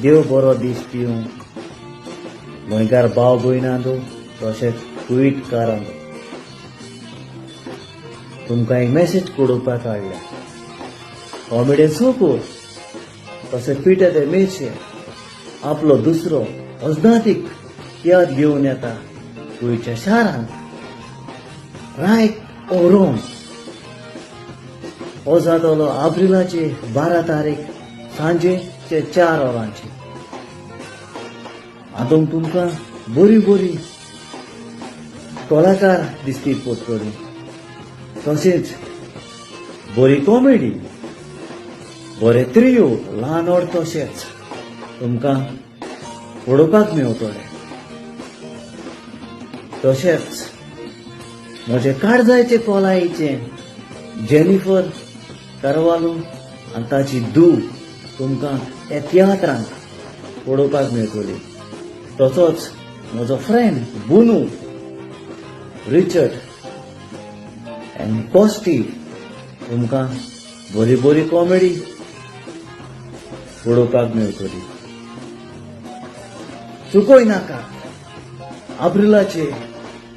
देव बरो दीस दिवं गोंयकार भाव भयणांदो तशेंच कुयटकारांदो तुमकां एक मेसेज कळोवपाक हाडल्या कॉमेडी सोको तशें पिठे ते मेचे आपलो दुसरो अजनातीक याद घेवन येता गोंयच्या शारांत रायट ओ रॉंग हो जातलो एप्रिलाचे 12 तारीख सांजेचे 4 वरांचेर आतां तुमकां बरी बरी कलाकार दिसती पडटली तशेंच बरी कॉमेडी बरे त्रियो ल्हान व्हड तशेंच तुमकां पळोवपाक मेळटले तशेंच म्हजे काळजाचे कोलायेचे जेनिफर कारवालो आनी ताची धूव तुमकां त्या तियात्रांत पळोवपाक मेळटली तसोच म्हजो फ्रेंड बुनू रिचर्ड आनी कॉस्टी तुमकां बरी बरी कॉमेडी पळोवपाक मेळटली चुकोय नाका एप्रिलाचे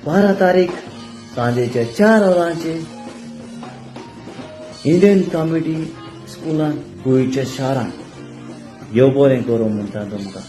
12 तारीख सांजेचे 4 वरांचेर इंडियन कॉमेडी स्कुलान गोंयच्या शारांत येव बरें करूं म्हणटा तुमकां.